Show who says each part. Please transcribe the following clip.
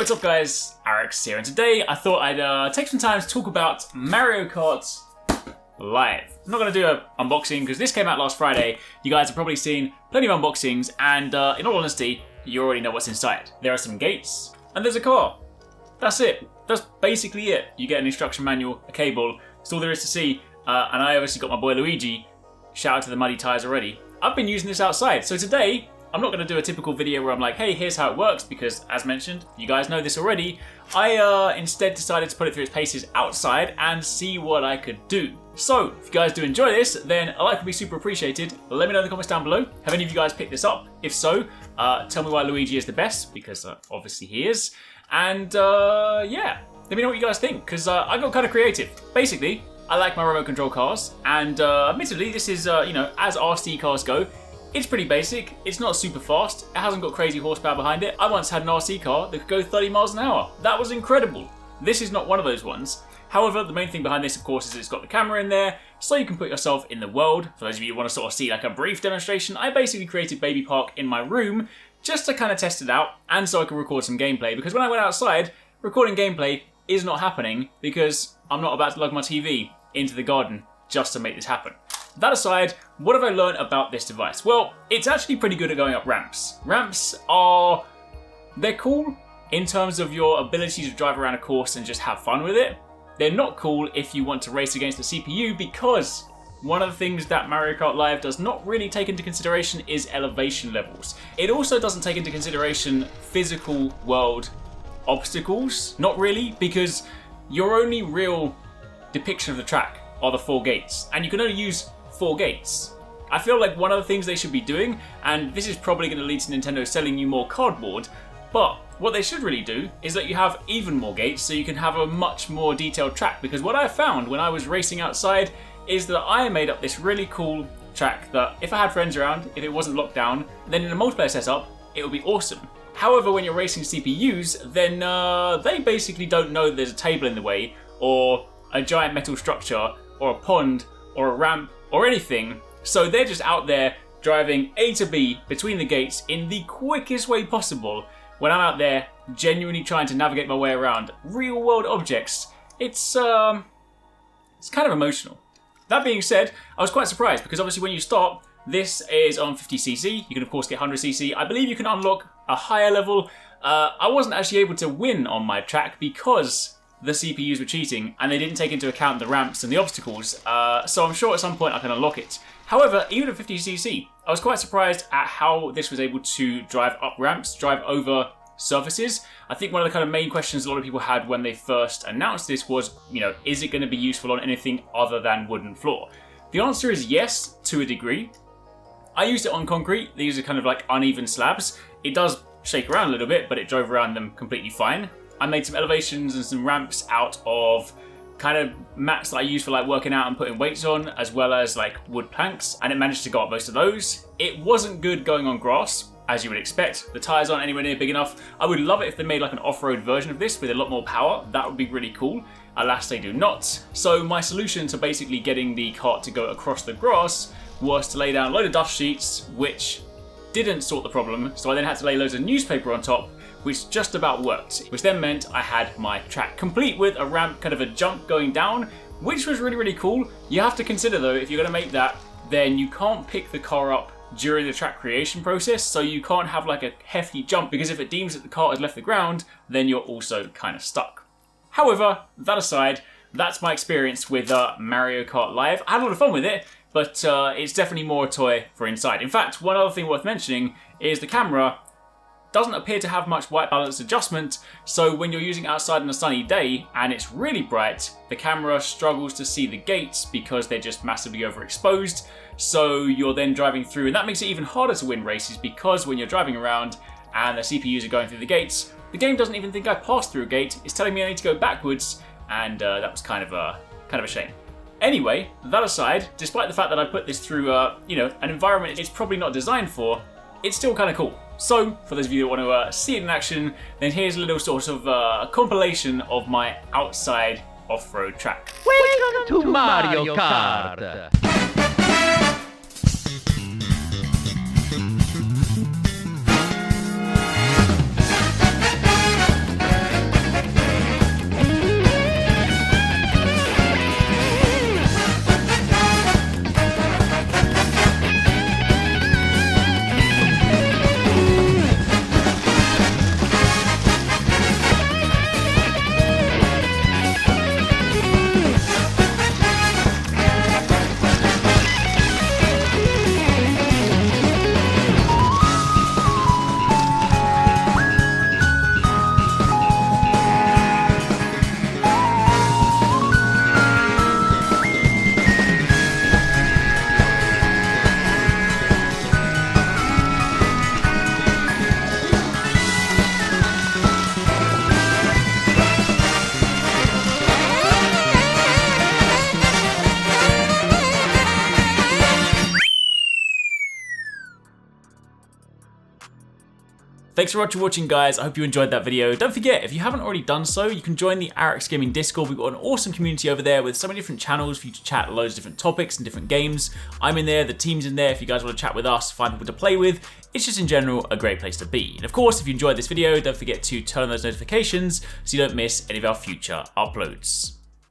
Speaker 1: what's up guys, Arekkz here, and today I thought I'd take some time to talk about Mario Kart Live. I'm not going to do an unboxing because this came out last Friday. You guys have probably seen plenty of unboxings and in all honesty, you already know what's inside. There are some gates and there's a car. That's it. That's basically it. You get an instruction manual, a cable, that's all there is to see, and I obviously got my boy Luigi. Shout out to the muddy tyres already. I've been using this outside, so today I'm not going to do a typical video where I'm like, hey, here's how it works, because as mentioned, you guys know this already. I instead decided to put it through its paces outside and see what I could do. So, if you guys do enjoy this, then a like would be super appreciated. Let me know in the comments down below. Have any of you guys picked this up? If so, tell me why Luigi is the best, because obviously he is. And yeah, let me know what you guys think, because I got kind of creative. Basically, I like my remote control cars, and admittedly, this is, you know, as RC cars go, it's pretty basic, it's not super fast, it hasn't got crazy horsepower behind it. I once had an RC car that could go 30 miles an hour. That was incredible. This is not one of those ones. However, the main thing behind this, of course, is it's got the camera in there, so you can put yourself in the world. For those of you who want to sort of see like a brief demonstration, I basically created Baby Park in my room just to kind of test it out, and so I could record some gameplay, because when I went outside, recording gameplay is not happening, because I'm not about to lug my TV into the garden just to make this happen. That aside, what have I learned about this device? Well, it's actually pretty good at going up ramps. Ramps are, they're cool in terms of your ability to drive around a course and just have fun with it. They're not cool if you want to race against the CPU, because one of the things that Mario Kart Live does not really take into consideration is elevation levels. It also doesn't take into consideration physical world obstacles, not really, because your only real depiction of the track are the 4 gates, and you can only use 4 gates. I feel like one of the things they should be doing, and this is probably going to lead to Nintendo selling you more cardboard, but what they should really do is that you have even more gates so you can have a much more detailed track, because what I found when I was racing outside is that I made up this really cool track that if I had friends around, if it wasn't locked down, then in a multiplayer setup, it would be awesome. However, when you're racing CPUs, then they basically don't know there's a table in the way, or a giant metal structure, or a pond, or a ramp, or anything. So they're just out there driving A to B between the gates in the quickest way possible. When I'm out there genuinely trying to navigate my way around real world objects, it's kind of emotional. That being said, I was quite surprised, because obviously when you start, this is on 50cc. You can of course get 100cc. I believe you can unlock a higher level. I wasn't actually able to win on my track because the CPUs were cheating and they didn't take into account the ramps and the obstacles, so I'm sure at some point I can unlock it. However, even at 50cc, I was quite surprised at how this was able to drive up ramps, drive over surfaces. I think one of the kind of main questions a lot of people had when they first announced this was, you know, is it going to be useful on anything other than wooden floor? The answer is yes, to a degree. I used it on concrete. These are kind of like uneven slabs. It does shake around a little bit, but it drove around them completely fine. I made some elevations and some ramps out of kind of mats that I use for like working out and putting weights on, as well as like wood planks, and it managed to go up most of those. It wasn't good going on grass, as you would expect. The tyres aren't anywhere near big enough. I would love it if they made like an off-road version of this with a lot more power. That would be really cool. Alas, they do not. So my solution to basically getting the kart to go across the grass was to lay down a load of dust sheets, which didn't sort the problem. So I then had to lay loads of newspaper on top, which just about worked, which then meant I had my track complete with a ramp, kind of a jump going down, which was really, really cool. You have to consider though, if you're going to make that, then you can't pick the car up during the track creation process, so you can't have like a hefty jump, because if it deems that the car has left the ground, then you're also kind of stuck. However, that aside, that's my experience with Mario Kart Live. I had a lot of fun with it, but it's definitely more a toy for inside. In fact, one other thing worth mentioning is the camera doesn't appear to have much white balance adjustment, so when you're using outside on a sunny day and it's really bright, the camera struggles to see the gates because they're just massively overexposed, so you're then driving through, and that makes it even harder to win races, because when you're driving around and the CPUs are going through the gates, the game doesn't even think I passed through a gate, it's telling me I need to go backwards, and that was kind of a shame. Anyway, that aside, despite the fact that I put this through you know, an environment it's probably not designed for, it's still kind of cool. So, for those of you that want to see it in action, then here's a little sort of compilation of my outside off-road track.
Speaker 2: Welcome to Mario Kart!
Speaker 1: Thanks for watching, guys. I hope you enjoyed that video. Don't forget, if you haven't already done so, you can join the Arekkz Gaming Discord. We've got an awesome community over there with so many different channels for you to chat loads of different topics and different games. I'm in there, the team's in there. If you guys want to chat with us, find people to play with, it's just in general a great place to be. And of course, if you enjoyed this video, don't forget to turn on those notifications so you don't miss any of our future uploads.